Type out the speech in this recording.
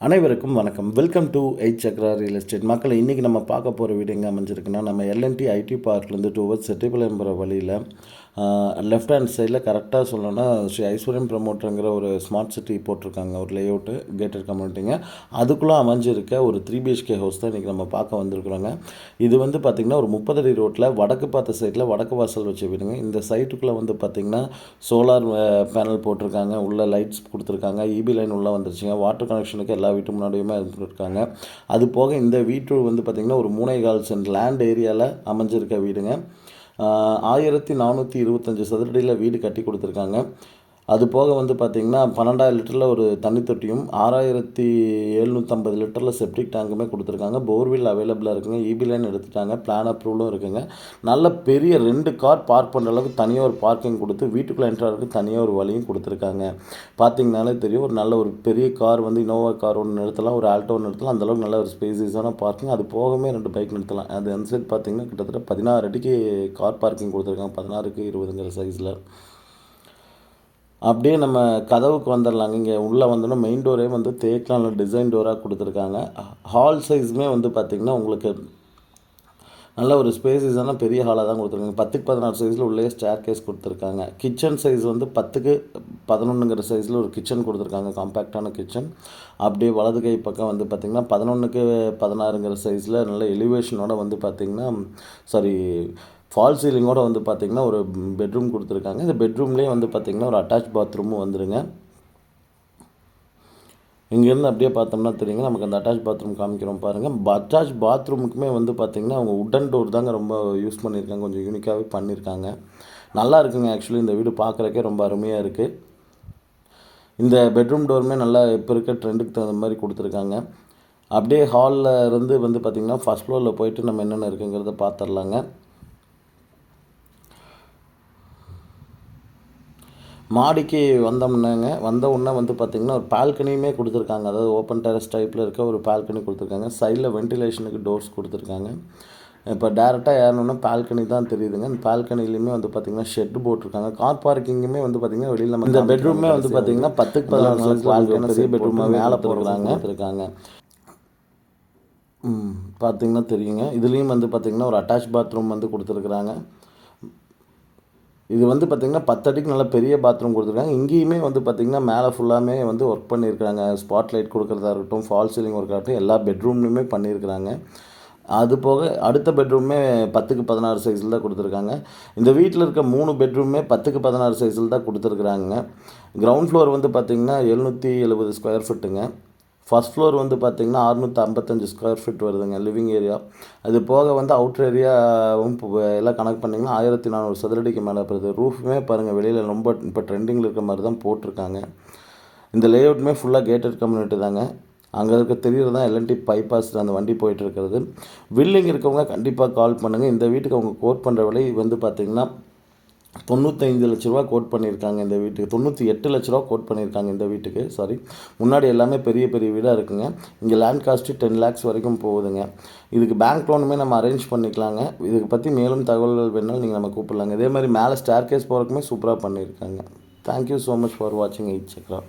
அனைவருக்கும் வணக்கம். Welcome to eight Chakra real estate. மக்களை இன்றைக்கி நம்ம பார்க்க போகிற வீடு எங்கே அமைஞ்சிருக்குன்னா, நம்ம எல்என்டி ஐடி பார்க்லேருந்து டுவர்ட்ஸ் செட்டிப்பாளையம் போகிற வழியில் லெஃப்ட் ஹேண்ட் சைடில் கரெக்டாக சொல்லணும்னா ஸ்ரீ ஐஸ்வர்யம் ப்ரமோட்டருங்கிற ஒரு ஸ்மார்ட் சிட்டி போட்டிருக்காங்க, ஒரு லேஅவுட்டு கேட்டட் கம்யூனிட்டிங்க. அதுக்குள்ளே அமைஞ்சிருக்க ஒரு 3 BHK ஹவுஸ் தான் இன்றைக்கி நம்ம பார்க்க வந்திருக்கிறோங்க. இது வந்து பார்த்திங்கன்னா ஒரு 30 அடி ரோட்டில் வடக்கு பார்த்த சைட்டில் வடக்கு வாசல் வச்சு வீடுங்க. இந்த சைட்டுக்குள்ளே வந்து பார்த்திங்கன்னா சோலார் பேனல் போட்டிருக்காங்க, உள்ள லைட்ஸ் கொடுத்துருக்காங்க, இபி லைன் உள்ளே வந்துருச்சுங்க, வாட்டர் கனெக்ஷனுக்கு எல்லா வீட்டு முன்னாடியுமே இருக்காங்க. அது போக இந்த வீட்டு வந்து பார்த்திங்கன்னா ஒரு 3.25 சென்ட் லேண்ட் ஏரியாவில் அமைஞ்சிருக்க வீடுங்க. 1425 சதுரடியில் வீடு கட்டி கொடுத்துருக்காங்க. அது போக வந்து பார்த்திங்கன்னா 12,000 லிட்டரில் ஒரு தண்ணி தொட்டியும் 6,750 லிட்டரில் செப்டிக் டேங்குமே கொடுத்துருக்காங்க. போர்வெல் அவைலபிளாக இருக்குங்க. இபி லைன் எடுத்துட்டாங்க, பிளான் அப்ரூவலும் இருக்குங்க. நல்ல பெரிய 2 கார் பார்க் பண்ணுற அளவுக்கு தனியாக ஒரு பார்க்கிங் கொடுத்து வீட்டுக்குள்ளே என்ட்ராகிறதுக்கு தனியாக ஒரு வழியும் கொடுத்துருக்காங்க. பார்த்திங்கனாலே தெரியும், ஒரு நல்ல ஒரு பெரிய கார் வந்து இனோவா கார் ஒன்று நிறுத்தலாம், ஒரு ஆல்டோ ஒன்று நிறுத்தலாம். அந்தளவுக்கு நல்ல ஒரு ஸ்பேசியஸான பார்க்கிங். அது போகவே 2 பைக் நிறுத்தலாம். அது அந்த சைட் பார்த்திங்கன்னா கிட்டத்தட்ட 16 அடிக்கு கார் பார்க்கிங் கொடுத்துருக்காங்க, 16க்கு 20ங்கிற சைஸில். அப்படியே நம்ம கதவுக்கு வந்துடலாங்க. இங்கே உள்ளே வந்தோன்னா மெயின் டோரே வந்து தேக்கில் டிசைன் டோராக கொடுத்துருக்காங்க. ஹால் சைஸுமே வந்து பார்த்திங்கன்னா உங்களுக்கு நல்ல ஒரு ஸ்பேசியஸான பெரிய ஹாலாக தான் கொடுத்துருக்காங்க. 10க்கு 16 சைஸில் உள்ளே ஸ்டேர் கேஸ் கொடுத்துருக்காங்க. கிச்சன் சைஸ் வந்து 10க்கு 11ங்கிற சைஸில் ஒரு கிச்சன் கொடுத்துருக்காங்க, காம்பேக்டான கிச்சன். அப்படியே வலது கை பக்கம் வந்து பார்த்திங்கன்னா 11க்கு 16ங்கிற சைஸில் நல்ல எலிவேஷனோட வந்து பார்த்திங்கன்னா ஃபால் சீலிங்கோடு வந்து பார்த்திங்கன்னா ஒரு பெட்ரூம் கொடுத்துருக்காங்க. இந்த பெட்ரூம்லேயே வந்து பார்த்திங்கன்னா ஒரு அட்டாச் பாத்ரூமும் வந்துடுங்க. இங்கேருந்து அப்படியே பார்த்தோம்னா தெரியுங்க, நமக்கு அந்த அட்டாச் பாத்ரூம் காமிக்கிறோம் பாருங்கள். அட்டாச் பாத்ரூமுக்குமே வந்து பார்த்திங்கன்னா அவங்க உட்டன் டோர் தாங்க ரொம்ப யூஸ் பண்ணியிருக்காங்க, கொஞ்சம் யூனிக்காகவே பண்ணியிருக்காங்க. நல்லா இருக்குங்க. ஆக்சுவலி இந்த வீடு பார்க்குறக்கே ரொம்ப அருமையாக இருக்குது. இந்த பெட்ரூம் டோருமே நல்லா இப்போ இருக்க ட்ரெண்டுக்கு தகுந்த மாதிரி கொடுத்துருக்காங்க. அப்படியே ஹாலில் இருந்து வந்து பார்த்திங்கன்னா ஃபஸ்ட் ஃப்ளோரில் போயிட்டு நம்ம என்னென்ன இருக்குங்கிறத பார்த்துடலாங்க. மாடிக்கு வந்த உடனே வந்து பார்த்திங்கன்னா ஒரு பால்கனியுமே கொடுத்துருக்காங்க. அதாவது ஓப்பன் டெரஸ் டைப்பில் இருக்க ஒரு பால்கனி கொடுத்துருக்காங்க. சைடில் வென்டிலேஷனுக்கு டோர்ஸ் கொடுத்துருக்காங்க. இப்போ டேரெக்டாக ஏறணுன்னா பால்கனி தான் தெரியுதுங்க. இந்த பால்கனிலையுமே வந்து பார்த்திங்கன்னா ஷெட்டு போட்டிருக்காங்க. கார் பார்க்கிங்குமே வந்து பார்த்திங்கன்னா வெளியில் நம்ம இந்த பெட்ரூமே வந்து பார்த்திங்கன்னா 10க்கு 16 பெரிய பெட்ரூமாக மேலே போடுறாங்க. பார்த்திங்கன்னா தெரியுங்க. இதுலேயும் வந்து பார்த்திங்கன்னா ஒரு அட்டாச் பாத்ரூம் வந்து கொடுத்துருக்குறாங்க. இது வந்து பார்த்திங்கன்னா 10 அடிக்கு நல்ல பெரிய பாத்ரூம் கொடுத்துருக்காங்க. இங்கேயுமே வந்து பார்த்திங்கன்னா மேலே ஃபுல்லாமே வந்து ஒர்க் பண்ணியிருக்கிறாங்க. ஸ்பாட் லைட் கொடுக்குறதா இருக்கட்டும், ஃபால் சீலிங் ஒர்க் ஆகட்டும், எல்லா பெட்ரூம்லையுமே பண்ணியிருக்கிறாங்க. அது போக அடுத்த பெட்ரூமே 10க்கு 16 சைஸில் தான் கொடுத்துருக்காங்க. இந்த வீட்டில் இருக்க 3 பெட்ரூமே 10க்கு 16 சைஸில் தான் கொடுத்துருக்குறாங்க. கிரவுண்ட் ஃப்ளோர் வந்து பார்த்திங்கன்னா 770 ஸ்கொயர் ஃபீட்டுங்க. ஃபஸ்ட் ஃப்ளோர் வந்து பார்த்திங்கன்னா 655 ஸ்கொயர் ஃபீட் வருதுங்க லிவிங் ஏரியா. அது போக வந்து அவுட்ரு ஏரியாவும் எல்லாம் கனெக்ட் பண்ணிங்கன்னா 1400 சதுரடிக்கு மேலே போகுது. ரூஃபுமே பாருங்கள் வெளியில் ரொம்ப இப்போ ட்ரெண்டிங்கில் இருக்கிற மாதிரி தான் போட்டிருக்காங்க. இந்த லேஅவுட்டுமே ஃபுல்லாக கேட்டட் கம்யூனிட்டி தாங்க. அங்கே இருக்க தெரிகிறது தான் எல்என்டி பைபாஸ் அந்த வண்டி போயிட்டுருக்கிறது. வில்லிங் இருக்கவங்க கண்டிப்பாக கால் பண்ணுங்கள். இந்த வீட்டுக்கு அவங்க கோட் பண்ணுற விலை வந்து பார்த்திங்கன்னா 95 லட்ச ரூபா கோட் பண்ணியிருக்காங்க. இந்த வீட்டுக்கு 98 லட்ச ரூபா கோட் பண்ணியிருக்காங்க. இந்த வீட்டுக்கு முன்னாடி எல்லாமே பெரிய பெரிய வீடாக இருக்குங்க. இங்கே லேண்ட் காஸ்ட்டு 10 lakhs வரைக்கும் போகுதுங்க. இதுக்கு பேங்க் லோனுமே நம்ம அரேஞ்ச் பண்ணிக்கலாங்க. இதுக்கு பற்றி மேலும் தகவல்கள் வேணாலும் நீங்கள் நம்ம கூப்பிடலாங்க. இதே மாதிரி மேலே ஸ்டேர் கேஸ் போகிறதுக்குமே சூப்பராக பண்ணியிருக்காங்க. தேங்க்யூ ஸோ மச் ஃபார் வாட்சிங் எயிட் சக்ரா.